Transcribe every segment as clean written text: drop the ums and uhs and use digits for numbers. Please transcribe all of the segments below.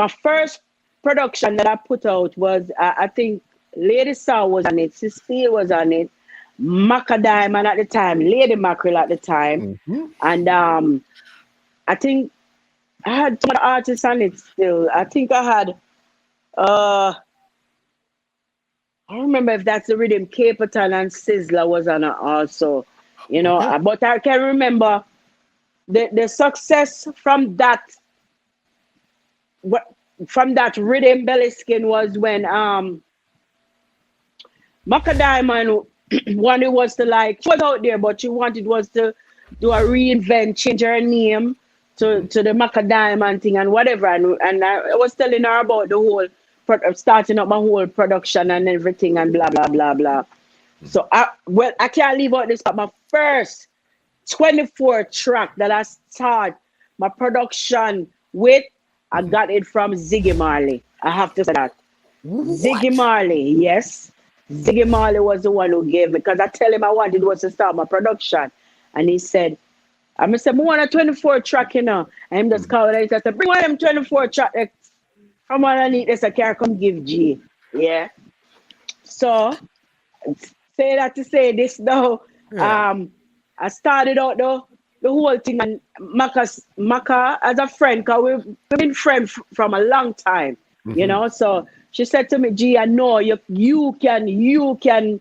my first production that I put out was I think Lady Saw was on it, Cecile was on it, Macka Diamond at the time, Lady Mackerel at the time, and I think I had some other artists on it still. I think I had I don't remember if that's the rhythm. Caperton and Sizzler was on it also, you know. But I can remember the success from that rhythm belly skin was when Macka Diamond wanted was to like, she was out there, but she wanted was to do a reinvent, change her name to the Macka Diamond thing and whatever. And I was telling her about the whole starting up my whole production and everything and blah blah blah blah. So I can't leave out this, but my first 24 track that I start my production with, I got it from Ziggy Marley. I have to say that. Ziggy Marley, yes. Ziggy Marley was the one who gave me, because I tell him I wanted was to start my production. And he said, I said, I want a 24 track, you know. And him just called and he said, bring one of them 24 track. Come on, I need this, I can't come give G. Yeah. So, say that to say this now. Yeah. I started out the whole thing, and Macka as a friend, because we've been friends from a long time, you know. So she said to me, G, I know you can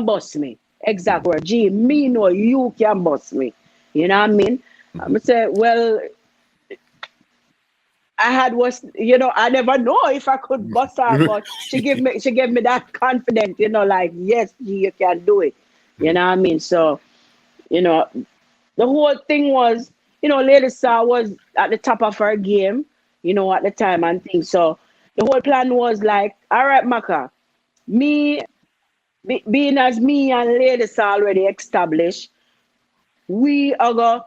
bust me. Exact word. G, me know you can bust me. You know what I mean? I say, well, I never know if I could bust her, but she gave me that confidence, you know, like, yes, G, you can do it. You know what I mean? So, you know, the whole thing was, you know, Lady Saw was at the top of her game, you know, at the time and things. So the whole plan was like, all right, Macka, being as me and Lady Saw already established, we are going to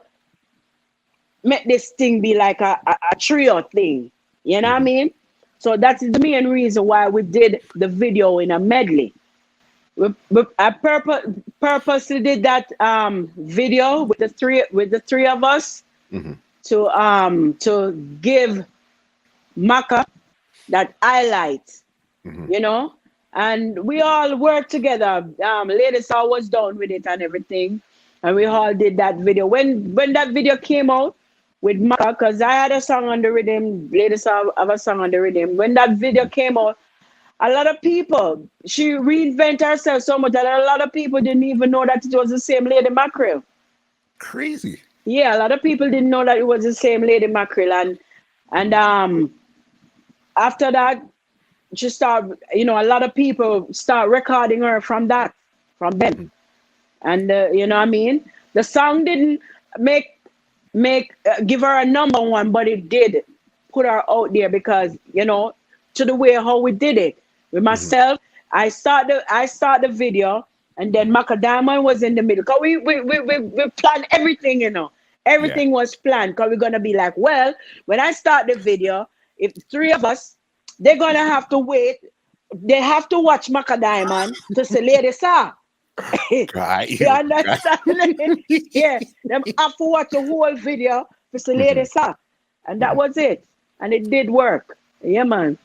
make this thing be like a trio thing. You know what I mean? So that's the main reason why we did the video in a medley. I purposely did that video with the three of us to give Macka that highlight, you know, and we all worked together. Lady Saw was down with it and everything, and we all did that video. When that video came out with Macka, because I had a song on the rhythm, Lady Saw have a song on the rhythm. When that video came out, a lot of people, she reinvented herself so much that a lot of people didn't even know that it was the same Lady Mackerel. Crazy. Yeah, a lot of people didn't know that it was the same Lady Mackerel. And after that, she started, you know, a lot of people start recording her from them. And, you know what I mean? The song didn't give her a number one, but it did put her out there because, you know, to the way how we did it. With myself, I start the video, and then Macka Diamond was in the middle. Because we planned everything, you know. Everything was planned. Because we're going to be like, well, when I start the video, if the three of us, they're going to have to wait. They have to watch Macka Diamond to say, Lady Saw. You understand? Yeah. They have to watch the whole video to say, Lady Saw. And that was it. And it did work. Yeah, man.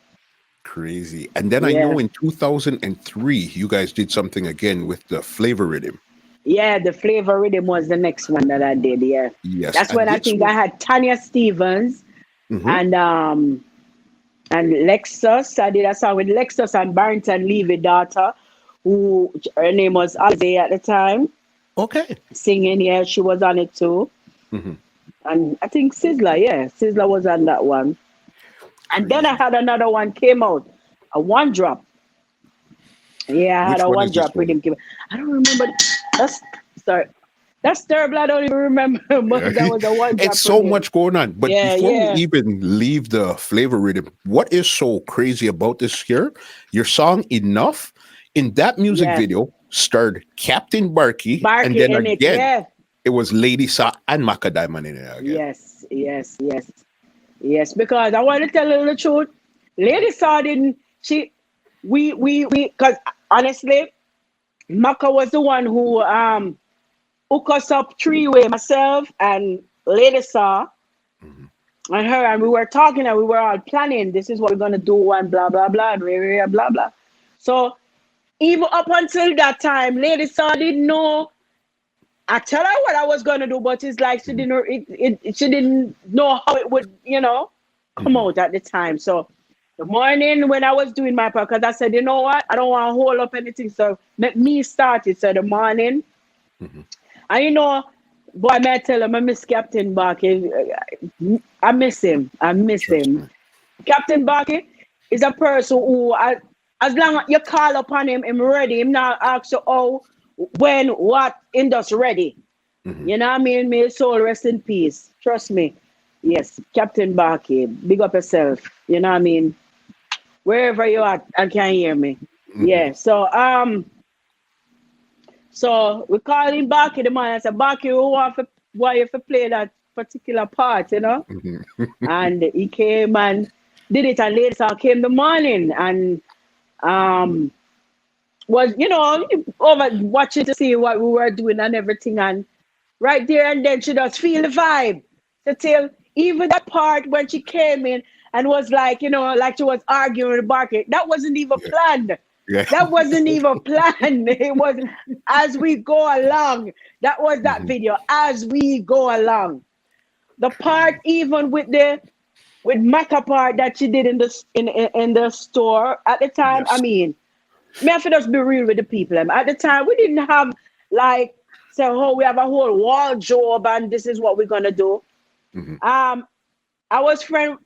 Crazy. And then I know in 2003, you guys did something again with the Flavor Rhythm. Yeah, the Flavor Rhythm was the next one that I did, yeah. Yes. That's when I think I had Tanya Stevens and Lexus. I did a song with Lexus and Barrington Levy daughter, who her name was Alize at the time. Okay. Singing, yeah, she was on it too. And I think Sizzler was on that one. And then I had another one came out, a one drop. Yeah, I had a one drop rhythm. I don't remember. That's terrible. I don't even remember. But that was a one drop. It's so much going on. But before we even leave the Flavor Rhythm, what is so crazy about this here? Your song Enough in that music video starred Captain Barkey, and then again it was Lady Saw and Macka Diamond in it again. Yes, because I want to tell you the truth. Lady Saw didn't, because honestly, Macka was the one who hooked us up three-way, myself and Lady Saw. and her, and we were talking, and we were all planning. This is what we're gonna do, and blah blah blah, and blah blah. So even up until that time, Lady Star didn't know. I tell her what I was gonna do, but it's like she didn't know how it would, come out at the time. So the morning when I was doing my part, because I said, you know what, I don't want to hold up anything, so let me start it. So the morning, and boy, may I tell him, I miss Captain Barkey. I miss him. Captain Barkey is a person who, as long as you call upon him, him ready. Him not ask you how, when, what, in just ready. You know what I mean? May his soul rest in peace. Trust me. Yes, Captain Barkey, big up yourself. You know what I mean? Wherever you are, I can hear me. Yeah. So so we call him Barkey the man. I said, Barkey, we want you to play that particular part, And he came and did it, and later came the morning and was over watching to see what we were doing and everything, and right there and then she just feel the vibe. So till even that part when she came in and was like, like she was arguing with Barkey, that wasn't even planned. Yeah. That wasn't even planned. It was as we go along. That was that video, as we go along. The part even with Macka part that she did in the store at the time. Yes. I mean, me have to just be real with the people. At the time, we didn't have like say, oh, we have a whole wardrobe and this is what we're gonna do. I was friend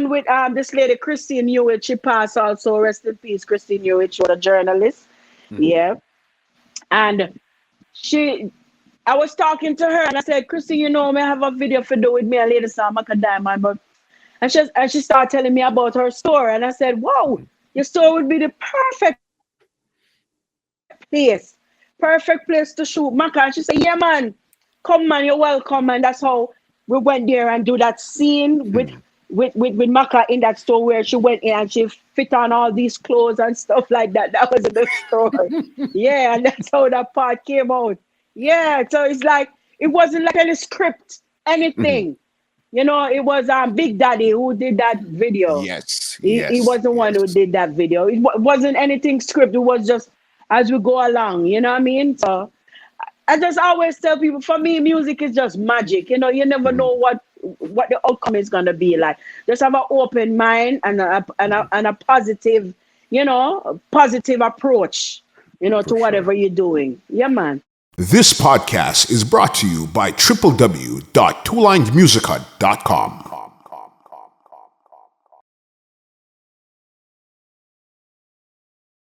with this lady Christine Hewitt. She passed also. Rest in peace, Christine Hewitt. She was a journalist. Yeah, and I was talking to her and I said, Christine, may have a video for do with me and Lady Star Macka Diamond, but and she started telling me about her store, and I said, wow, your store would be the perfect place to shoot Macka. And she said, yeah, man, come, man, you're welcome. And that's how we went there and do that scene with Macka in that store where she went in and she fit on all these clothes and stuff like that. That was in the store. Yeah, and that's how that part came out. Yeah, so it's like, it wasn't like any script, anything. It was Big Daddy who did that video. Yes. He was the one who did that video. It wasn't anything script. It was just as we go along, you know what I mean? So I just always tell people, for me, music is just magic. You never know what the outcome is gonna be like. Just have an open mind and a positive, positive approach, to whatever you're doing. Yeah, man. This podcast is brought to you by www.twolinedmusica.com.